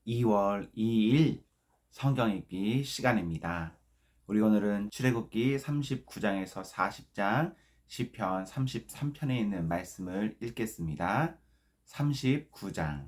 2월 2일 성경 읽기 시간입니다. 우리 오늘은 출애굽기 39장에서 40장, 시편 33편에 있는 말씀을 읽겠습니다. 39장.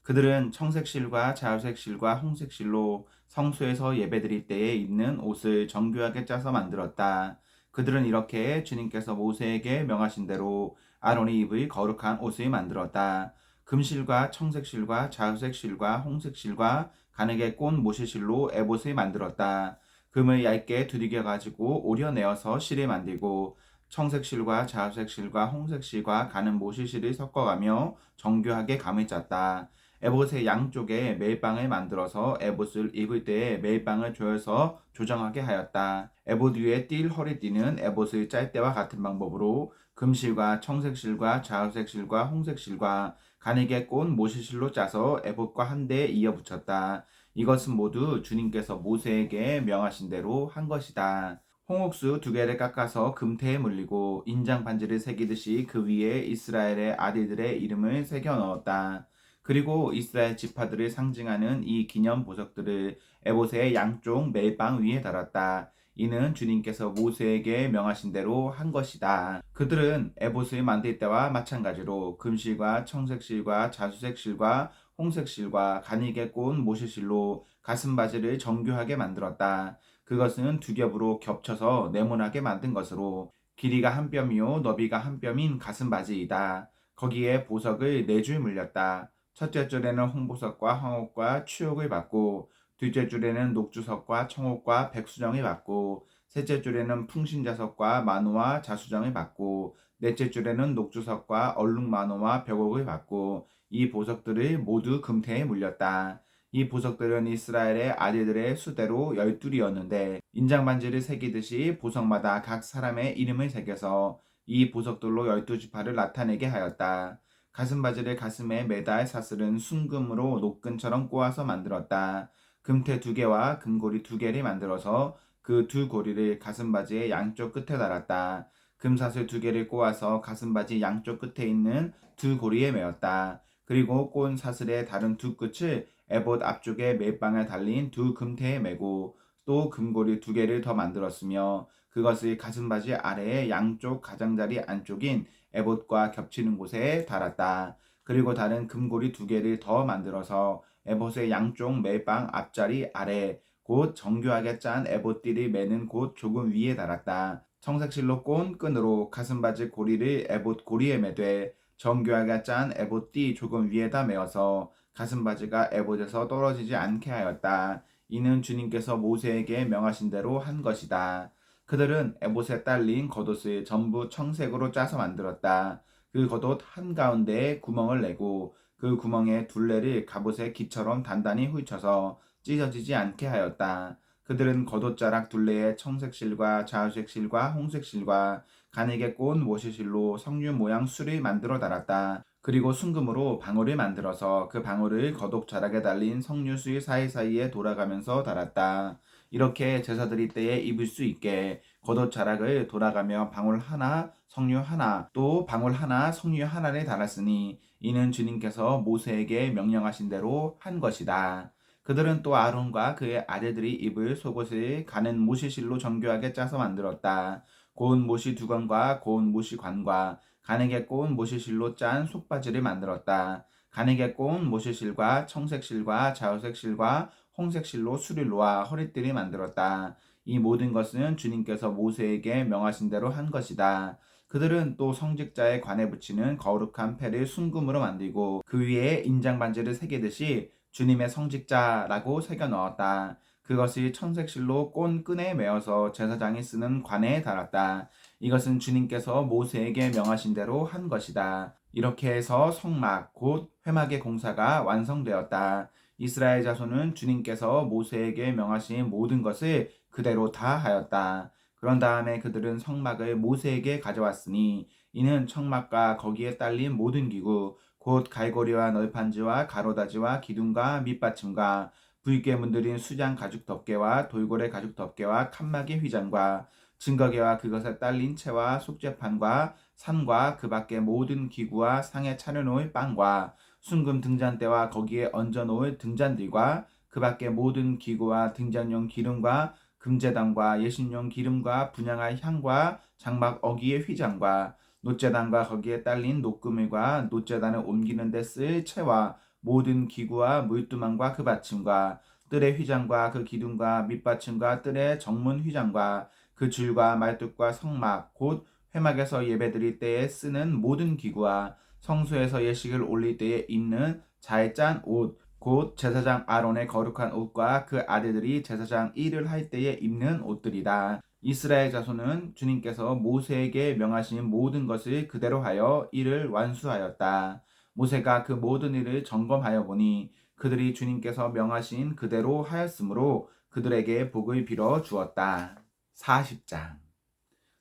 그들은 청색실과 자주색실과 홍색실로 성소에서 예배드릴 때에 입는 옷을 정교하게 짜서 만들었다. 그들은 이렇게 주님께서 모세에게 명하신 대로 아론이 입을 거룩한 옷을 만들었다. 금실과 청색실과 자주색실과 홍색실과 가죽의 꽃 모시실로 에봇을 만들었다. 금을 얇게 두들겨 가지고 오려내어서 실을 만들고 청색실과 자주색실과 홍색실과 가는 모시실을 섞어가며 정교하게 감을 짰다. 에봇의 양쪽에 멜빵을 만들어서 에봇을 입을 때에 멜빵을 조여서 조정하게 하였다. 에봇 위에 띌 허리띠는 에봇을 짤 때와 같은 방법으로 금실과 청색실과 자주색실과 홍색실과 가죽의 꽃 모시실로 짜서 에봇과 한데 이어 붙였다. 이것은 모두 주님께서 모세에게 명하신 대로 한 것이다. 홍옥수 2개를 깎아서 금태에 물리고 인장 반지를 새기듯이 그 위에 이스라엘의 아들들의 이름을 새겨 넣었다. 그리고 이스라엘 지파들을 상징하는 이 기념 보석들을 에봇의 양쪽 멜빵 위에 달았다. 이는 주님께서 모세에게 명하신 대로 한 것이다. 그들은 에봇을 만들 때와 마찬가지로 금실과 청색실과 자주색실과 홍색실과 가죽의 꽃 모시실로 가슴바지를 정교하게 만들었다. 그것은 2겹으로 겹쳐서 네모나게 만든 것으로 길이가 한 뼘이요 너비가 한 뼘인 가슴바지이다. 거기에 보석을 4줄 물렸다. 첫째 줄에는 홍보석과 황옥과 추옥을 받고 둘째 줄에는 녹주석과 청옥과 백수정을 받고 셋째 줄에는 풍신자석과 만호와 자수정을 받고 넷째 줄에는 녹주석과 얼룩만호와 벽옥을 받고 이 보석들을 모두 금태에 물렸다. 이 보석들은 이스라엘의 아들들의 수대로 12이었는데 인장반지를 새기듯이 보석마다 각 사람의 이름을 새겨서 이 보석들로 12지파를 나타내게 하였다. 가슴바지를 가슴에 매달 사슬은 순금으로 노끈처럼 꼬아서 만들었다. 금태 2개와 금고리 2개를 만들어서 그 2고리를 가슴바지의 양쪽 끝에 달았다. 금사슬 2개를 꼬아서 가슴바지 양쪽 끝에 있는 2고리에 메었다. 그리고 꼰 사슬의 다른 2끝을 에봇 앞쪽에 멜빵에 달린 2금태에 메고 또 금고리 2개를 더 만들었으며 그것을 가슴바지 아래의 양쪽 가장자리 안쪽인 에봇과 겹치는 곳에 달았다. 그리고 다른 금고리 2개를 더 만들어서 에봇의 양쪽 멜빵 앞자리 아래 곧 정교하게 짠 에봇띠를 매는 곳 조금 위에 달았다. 청색실로 꼰 끈으로 가슴바지 고리를 에봇 고리에 매되 정교하게 짠 에봇띠 조금 위에다 메어서 가슴바지가 에봇에서 떨어지지 않게 하였다. 이는 주님께서 모세에게 명하신 대로 한 것이다. 그들은 에봇에 딸린 겉옷을 전부 청색으로 짜서 만들었다. 그 겉옷 한가운데에 구멍을 내고 그 구멍에 둘레를 갑옷의 기처럼 단단히 훑쳐서 찢어지지 않게 하였다. 그들은 겉옷자락 둘레에 청색실과 자주색실과 홍색실과 가죽의 꽃 모시실로 석류 모양 술을 만들어 달았다. 그리고 순금으로 방울을 만들어서 그 방울을 겉옷자락에 달린 석류술 사이사이에 돌아가면서 달았다. 이렇게 제사드릴 때에 입을 수 있게 겉옷자락을 돌아가며 방울 하나, 석류 하나, 또 방울 하나, 석류 하나를 달았으니 이는 주님께서 모세에게 명령하신 대로 한 것이다. 그들은 또 아론과 그의 아들들이 입을 속옷을 가는 모시실로 정교하게 짜서 만들었다. 고운 모시 두건과 고운 모시 관과 가죽의 고운 모시실로 짠 속바지를 만들었다. 가죽의 고운 모시실과 청색실과 자주색실과 홍색실로 수를 놓아 허리띠를 만들었다. 이 모든 것은 주님께서 모세에게 명하신 대로 한 것이다. 그들은 또 성직자의 관에 붙이는 거룩한 패를 순금으로 만들고 그 위에 인장반지를 새기듯이 주님의 성직자라고 새겨 넣었다. 그것이 청색실로 꼰 끈에 매어서 제사장이 쓰는 관에 달았다. 이것은 주님께서 모세에게 명하신 대로 한 것이다. 이렇게 해서 성막 곧 회막의 공사가 완성되었다. 이스라엘 자손은 주님께서 모세에게 명하신 모든 것을 그대로 다 하였다. 그런 다음에 그들은 성막을 모세에게 가져왔으니 이는 성막과 거기에 딸린 모든 기구 곧 갈고리와 널판지와 가로다지와 기둥과 밑받침과 붉게 문드린 수장 가죽 덮개와 돌고래 가죽 덮개와 칸막이 휘장과 증거계와 그것에 딸린 채와 속죄판과 산과 그 밖의 모든 기구와 상에 차려놓을 빵과 순금 등잔대와 거기에 얹어 놓을 등잔들과 그 밖에 모든 기구와 등잔용 기름과 금제단과 예신용 기름과 분향할 향과 장막 어기의 휘장과 놋제단과 거기에 딸린 놋그물과 놋제단을 옮기는 데 쓸 채와 모든 기구와 물두망과 그 받침과 뜰의 휘장과 그 기둥과 밑받침과 뜰의 정문 휘장과 그 줄과 말뚝과 성막 곧 회막에서 예배드릴 때에 쓰는 모든 기구와 성소에서 예식을 올릴 때에 입는 자의 짠 옷 곧 제사장 아론의 거룩한 옷과 그 아들들이 제사장 일을 할 때에 입는 옷들이다. 이스라엘 자손은 주님께서 모세에게 명하신 모든 것을 그대로 하여 이를 완수하였다. 모세가 그 모든 일을 점검하여 보니 그들이 주님께서 명하신 그대로 하였으므로 그들에게 복을 빌어 주었다. 40장.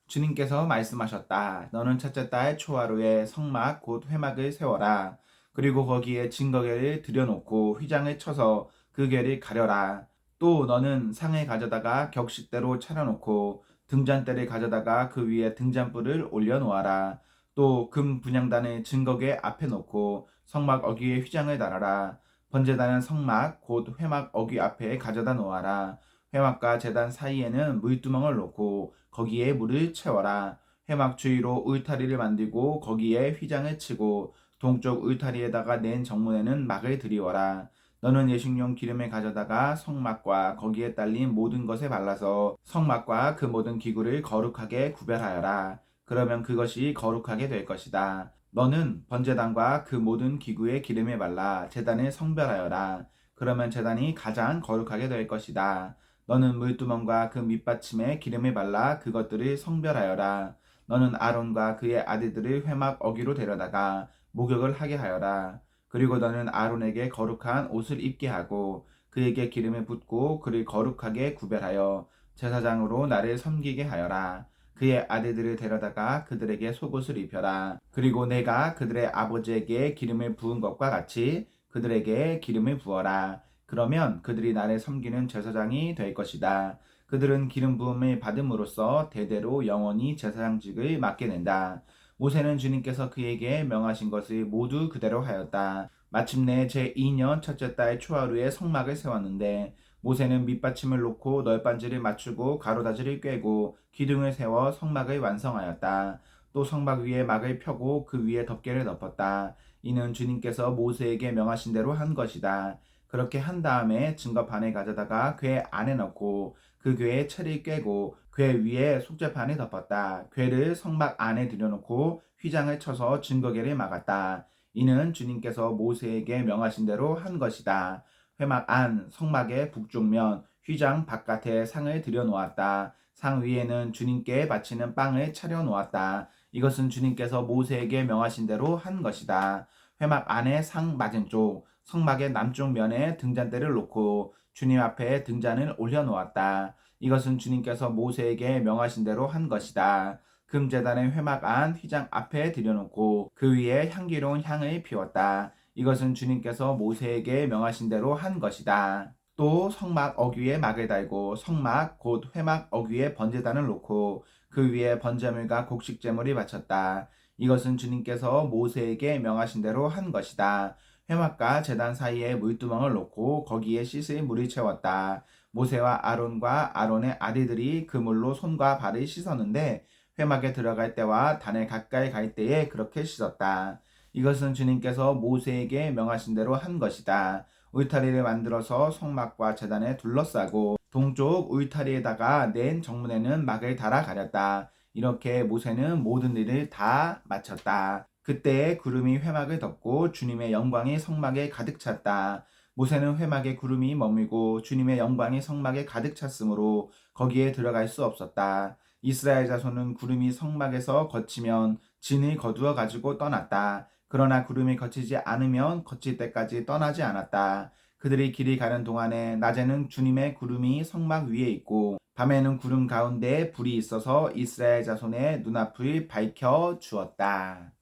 주님께서 말씀하셨다. 너는 첫째 달 초하루에 성막 곧 회막을 세워라. 그리고 거기에 증거궤를 들여놓고 휘장을 쳐서 그 궤를 가려라. 또 너는 상을 가져다가 격식대로 차려놓고 등잔대를 가져다가 그 위에 등잔불을 올려놓아라. 또 금 분향단을 증거궤 앞에 놓고 성막 어귀에 휘장을 달아라. 번제단은 성막 곧 회막 어귀 앞에 가져다 놓아라. 회막과 제단 사이에는 물두멍을 놓고 거기에 물을 채워라. 회막 주위로 울타리를 만들고 거기에 휘장을 치고 동쪽 울타리에다가 낸 정문에는 막을 들이워라. 너는 예식용 기름을 가져다가 성막과 거기에 딸린 모든 것에 발라서 성막과 그 모든 기구를 거룩하게 구별하여라. 그러면 그것이 거룩하게 될 것이다. 너는 번제단과 그 모든 기구에 기름을 발라 제단을 성별하여라. 그러면 제단이 가장 거룩하게 될 것이다. 너는 물두멍과 그 밑받침에 기름을 발라 그것들을 성별하여라. 너는 아론과 그의 아들들을 회막 어귀로 데려다가 목욕을 하게 하여라. 그리고 너는 아론에게 거룩한 옷을 입게 하고 그에게 기름을 붓고 그를 거룩하게 구별하여 제사장으로 나를 섬기게 하여라. 그의 아들들을 데려다가 그들에게 속옷을 입혀라. 그리고 내가 그들의 아버지에게 기름을 부은 것과 같이 그들에게 기름을 부어라. 그러면 그들이 나를 섬기는 제사장이 될 것이다. 그들은 기름 부음을 받음으로써 대대로 영원히 제사장직을 맡게 된다. 모세는 주님께서 그에게 명하신 것을 모두 그대로 하였다. 마침내 제2년 첫째 달 초하루에 성막을 세웠는데 모세는 밑받침을 놓고 널빤지를 맞추고 가로다지를 꿰고 기둥을 세워 성막을 완성하였다. 또 성막 위에 막을 펴고 그 위에 덮개를 덮었다. 이는 주님께서 모세에게 명하신 대로 한 것이다. 그렇게 한 다음에 증거판을 가져다가 궤 안에 넣고 그 궤에 채를 꿰고 궤 위에 속죄판을 덮었다. 궤를 성막 안에 들여놓고 휘장을 쳐서 증거궤를 막았다. 이는 주님께서 모세에게 명하신 대로 한 것이다. 회막 안 성막의 북쪽면 휘장 바깥에 상을 들여놓았다. 상 위에는 주님께 바치는 빵을 차려놓았다. 이것은 주님께서 모세에게 명하신 대로 한 것이다. 회막 안의 상 맞은쪽 성막의 남쪽 면에 등잔대를 놓고 주님 앞에 등잔을 올려놓았다. 이것은 주님께서 모세에게 명하신 대로 한 것이다. 금제단의 회막 안 휘장 앞에 들여놓고 그 위에 향기로운 향을 피웠다. 이것은 주님께서 모세에게 명하신 대로 한 것이다. 또 성막 어귀에 막을 달고 성막 곧 회막 어귀에 번제단을 놓고 그 위에 번제물과 곡식제물이 바쳤다. 이것은 주님께서 모세에게 명하신 대로 한 것이다. 회막과 제단 사이에 물두멍을 놓고 거기에 씻을 물을 채웠다. 모세와 아론과 아론의 아들들이 그 물로 손과 발을 씻었는데 회막에 들어갈 때와 단에 가까이 갈 때에 그렇게 씻었다. 이것은 주님께서 모세에게 명하신 대로 한 것이다. 울타리를 만들어서 성막과 제단에 둘러싸고 동쪽 울타리에다가 낸 정문에는 막을 달아 가렸다. 이렇게 모세는 모든 일을 다 마쳤다. 그때 구름이 회막을 덮고 주님의 영광이 성막에 가득 찼다. 모세는 회막에 구름이 머물고 주님의 영광이 성막에 가득 찼으므로 거기에 들어갈 수 없었다. 이스라엘 자손은 구름이 성막에서 거치면 진을 거두어 가지고 떠났다. 그러나 구름이 거치지 않으면 거칠 때까지 떠나지 않았다. 그들이 길이 가는 동안에 낮에는 주님의 구름이 성막 위에 있고 밤에는 구름 가운데에 불이 있어서 이스라엘 자손의 눈앞을 밝혀 주었다.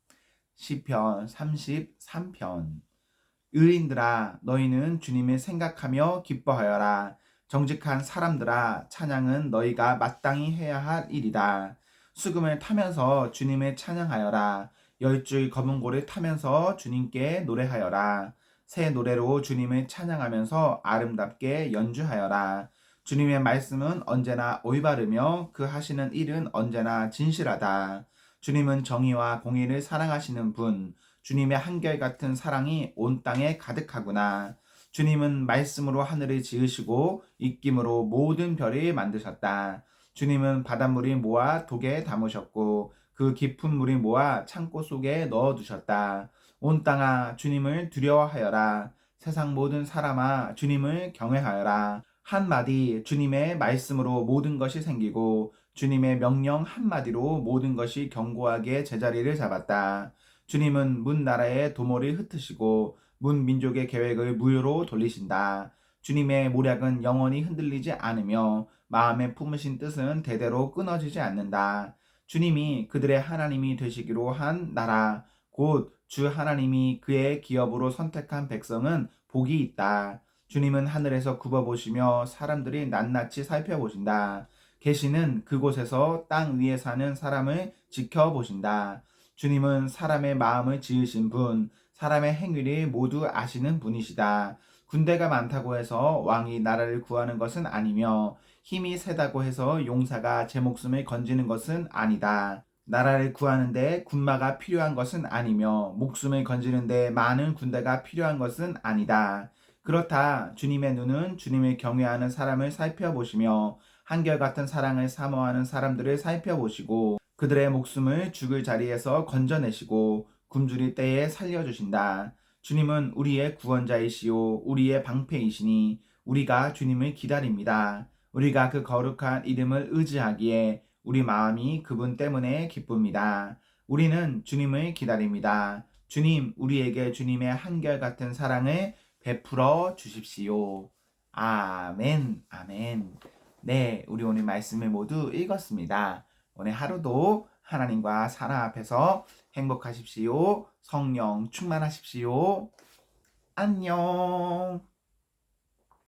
시편 33편. 의인들아 너희는 주님을 생각하며 기뻐하여라. 정직한 사람들아 찬양은 너희가 마땅히 해야 할 일이다. 수금을 타면서 주님을 찬양하여라. 열줄 검은 고를 타면서 주님께 노래하여라. 새 노래로 주님을 찬양하면서 아름답게 연주하여라. 주님의 말씀은 언제나 올바르며 그 하시는 일은 언제나 진실하다. 주님은 정의와 공의를 사랑하시는 분, 주님의 한결같은 사랑이 온 땅에 가득하구나. 주님은 말씀으로 하늘을 지으시고 입김으로 모든 별을 만드셨다. 주님은 바닷물이 모아 독에 담으셨고 그 깊은 물이 모아 창고 속에 넣어두셨다. 온 땅아 주님을 두려워하여라. 세상 모든 사람아 주님을 경외하여라. 한마디 주님의 말씀으로 모든 것이 생기고 주님의 명령 한마디로 모든 것이 견고하게 제자리를 잡았다. 주님은 문 나라의 도모를 흩으시고 문 민족의 계획을 무효로 돌리신다. 주님의 모략은 영원히 흔들리지 않으며 마음에 품으신 뜻은 대대로 끊어지지 않는다. 주님이 그들의 하나님이 되시기로 한 나라, 곧 주 하나님이 그의 기업으로 선택한 백성은 복이 있다. 주님은 하늘에서 굽어보시며 사람들이 낱낱이 살펴보신다. 계시는 그곳에서 땅 위에 사는 사람을 지켜보신다. 주님은 사람의 마음을 지으신 분, 사람의 행위를 모두 아시는 분이시다. 군대가 많다고 해서 왕이 나라를 구하는 것은 아니며 힘이 세다고 해서 용사가 제 목숨을 건지는 것은 아니다. 나라를 구하는데 군마가 필요한 것은 아니며 목숨을 건지는데 많은 군대가 필요한 것은 아니다. 그렇다. 주님의 눈은 주님을 경외하는 사람을 살펴보시며 한결같은 사랑을 사모하는 사람들을 살펴보시고 그들의 목숨을 죽을 자리에서 건져내시고 굶주릴 때에 살려주신다. 주님은 우리의 구원자이시오 우리의 방패이시니 우리가 주님을 기다립니다. 우리가 그 거룩한 이름을 의지하기에 우리 마음이 그분 때문에 기쁩니다. 우리는 주님을 기다립니다. 주님, 우리에게 주님의 한결같은 사랑을 베풀어 주십시오. 아멘, 아멘. 네, 우리 오늘 말씀을 모두 읽었습니다. 오늘 하루도 하나님과 사랑 앞에서 행복하십시오. 성령 충만하십시오. 안녕.